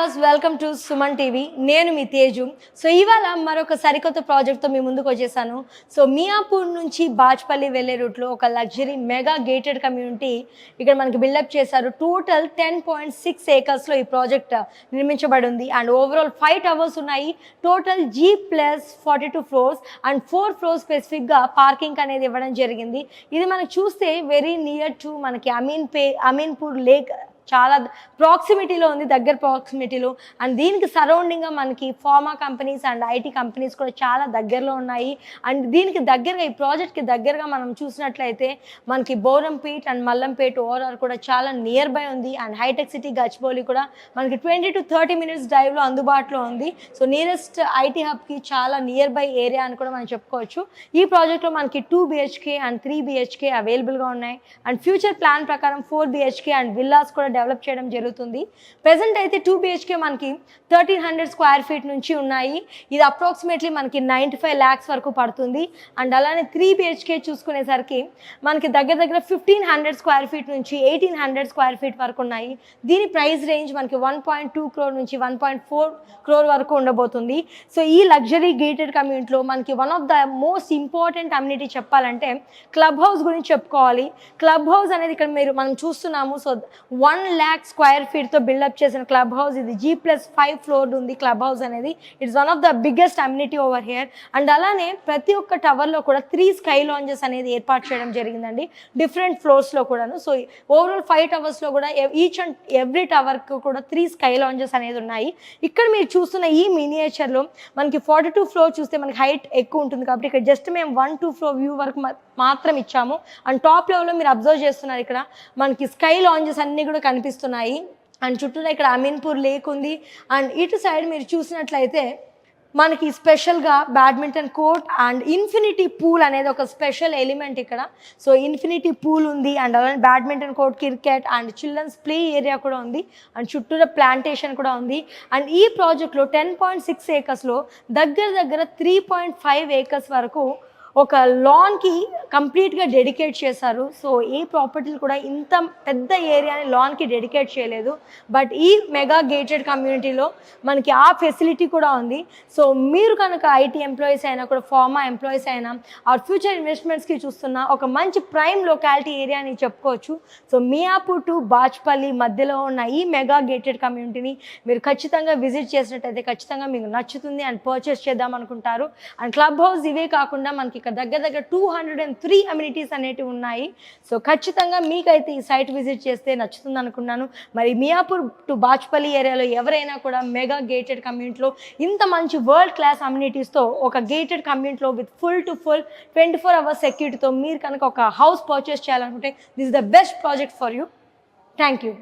Viewers welcome to Suman TV. నేను మీ Teju. So ఇవాళ మరొక సరికొత్త ప్రాజెక్ట్తో మీ ముందుకు వచ్చేసాను. సో మియాపూర్ నుంచి బాచ్పల్లి వెళ్ళే రూట్లో ఒక లగ్జరీ మెగా గేటెడ్ కమ్యూనిటీ ఇక్కడ మనకి బిల్డప్ చేశారు. టోటల్ 10.6 ఏకర్స్లో ఈ ప్రాజెక్ట్ నిర్మించబడి ఉంది. అండ్ ఓవరాల్ 5 టవర్స్ ఉన్నాయి. Total G+42 floors and 4 floors స్పెసిఫిక్గా పార్కింగ్ అనేది ఇవ్వడం జరిగింది. ఇది మనకు చూస్తే వెరీ నియర్ టు మనకి అమీన్పూర్ లేక్ చాలా ప్రాక్సిమిటీలో ఉంది, దగ్గర ప్రాక్సిమిటీలో. అండ్ దీనికి సరౌండింగ్గా మనకి pharma companies and IT companies కూడా చాలా దగ్గరలో ఉన్నాయి. అండ్ దీనికి దగ్గరగా ఈ ప్రాజెక్ట్కి దగ్గరగా మనం చూసినట్లయితే మనకి బోరంపేట్ అండ్ మల్లంపేట్ ఓఆర్ఆర్ కూడా చాలా నియర్ బై ఉంది. అండ్ హైటెక్ సిటీ గచ్చిబౌలి కూడా మనకి 20 to 30 minutes డ్రైవ్లో అందుబాటులో ఉంది. సో నియరెస్ట్ ఐటీ హబ్కి చాలా నియర్ బై ఏరియా అని కూడా మనం చెప్పుకోవచ్చు. ఈ ప్రాజెక్ట్లో మనకి 2 BHK అండ్ 3 BHK అవైలబుల్గా ఉన్నాయి. అండ్ ఫ్యూచర్ ప్లాన్ ప్రకారం 4 BHK అండ్ విల్లాస్ కూడా డెవలప్ చేయడం జరుగుతుంది. ప్రెసెంట్ అయితే 2 BHK మనకి 1300 స్క్వేర్ ఫీట్ నుంచి ఉన్నాయి. ఇది అప్రాక్సిమేట్లీ మనకి 95 lakhs వరకు పడుతుంది. అండ్ అలానే 3 BHK చూసుకునేసరికి మనకి దగ్గర 1500 స్క్వేర్ ఫీట్ నుంచి 1800 స్క్వేర్ ఫీట్ వరకు ఉన్నాయి. దీని ప్రైస్ రేంజ్ మనకి 1.2 crore నుంచి 1.4 crore వరకు ఉండబోతుంది. సో ఈ లగ్జరీ గేటెడ్ కమ్యూనిటీలో మనకి one of the most important amenity చెప్పాలంటే క్లబ్ హౌస్ గురించి చెప్పుకోవాలి. క్లబ్ హౌస్ అనేది ఇక్కడ మనం చూస్తున్నాము. సో 1 lakh స్క్వేర్ ఫీట్తో బిల్డప్ చేసిన క్లబ్ హౌస్ ఇది. G+5 ఫ్లోర్ ఉంది క్లబ్ హౌస్ అనేది. It's one of the biggest amenity over here. And అలానే ప్రతి ఒక్క టవర్లో కూడా 3 స్కై లాంజెస్ అనేది ఏర్పాటు చేయడం జరిగిందండి, డిఫరెంట్ ఫ్లోర్స్లో కూడాను. సో ఓవరాల్ 5 టవర్స్లో కూడా ఈచ్ అండ్ ఎవ్రీ టవర్కి కూడా 3 స్కై లాంజెస్ అనేది ఉన్నాయి. ఇక్కడ మీరు చూస్తున్న ఈ మినియేచర్లో మనకి 42 ఫ్లోర్ చూస్తే మనకి హైట్ ఎక్కువ ఉంటుంది కాబట్టి ఇక్కడ జస్ట్ మేము 1-2 ఫ్లోర్ వ్యూ వరకు మాత్రం ఇచ్చాము. అండ్ టాప్ లెవెల్లో మీరు అబ్జర్వ్ చేస్తున్నారు, ఇక్కడ మనకి స్కై లాంజెస్ అన్నీ కూడా కనిపిస్తున్నాయి. అండ్ చుట్టూరా ఇక్కడ అమీన్పూర్ లేక్ ఉంది. అండ్ ఇటు సైడ్ మీరు చూసినట్లయితే మనకి స్పెషల్గా badminton court and infinity pool అనేది ఒక స్పెషల్ ఎలిమెంట్ ఇక్కడ. సో ఇన్ఫినిటీ పూల్ ఉంది. అండ్ అలానే badminton court, cricket and children's play area కూడా ఉంది. అండ్ చుట్టూరా ప్లాంటేషన్ కూడా ఉంది. అండ్ ఈ ప్రాజెక్ట్లో 10.6 ఏకర్స్లో దగ్గర 3.5 ఏకర్స్ వరకు ఒక లాన్కి కంప్లీట్గా డెడికేట్ చేశారు. సో ఈ ప్రాపర్టీలు కూడా ఇంత పెద్ద ఏరియాని లాన్కి డెడికేట్ చేయలేదు. బట్ ఈ మెగా గేటెడ్ కమ్యూనిటీలో మనకి ఆ ఫెసిలిటీ కూడా ఉంది. సో మీరు కనుక ఐటీ ఎంప్లాయీస్ అయినా కూడా ఫార్మా ఎంప్లాయీస్ అయినా ఆర్ ఫ్యూచర్ ఇన్వెస్ట్మెంట్స్కి చూస్తున్న ఒక మంచి ప్రైమ్ లొకాలిటీ ఏరియా అని చెప్పుకోవచ్చు. సో మియాపూర్ టు బాచ్పల్లి మధ్యలో ఉన్న ఈ మెగా గేటెడ్ కమ్యూనిటీని మీరు ఖచ్చితంగా విజిట్ చేసినట్టయితే ఖచ్చితంగా మీకు నచ్చుతుంది అండ్ పర్చేస్ చేద్దాం అనుకుంటారు. అండ్ క్లబ్ హౌస్ ఇవే కాకుండా మనకి ఇక్కడ దగ్గర 203 అమ్యూనిటీస్ అనేటివి ఉన్నాయి. సో ఖచ్చితంగా మీకైతే ఈ సైట్ విజిట్ చేస్తే నచ్చుతుంది అనుకున్నాను. మరి మియాపూర్ టు బాచ్పల్లి ఏరియాలో ఎవరైనా కూడా మెగా గేటెడ్ కమ్యూనిటీలో ఇంత మంచి వరల్డ్ క్లాస్ అమ్యూనిటీస్తో ఒక గేటెడ్ కమ్యూనిటీలో with full to full 24 hours సెక్యూరిటీతో మీరు కనుక ఒక హౌస్ పర్చేస్ చేయాలనుకుంటే this is the best project for you. Thank you.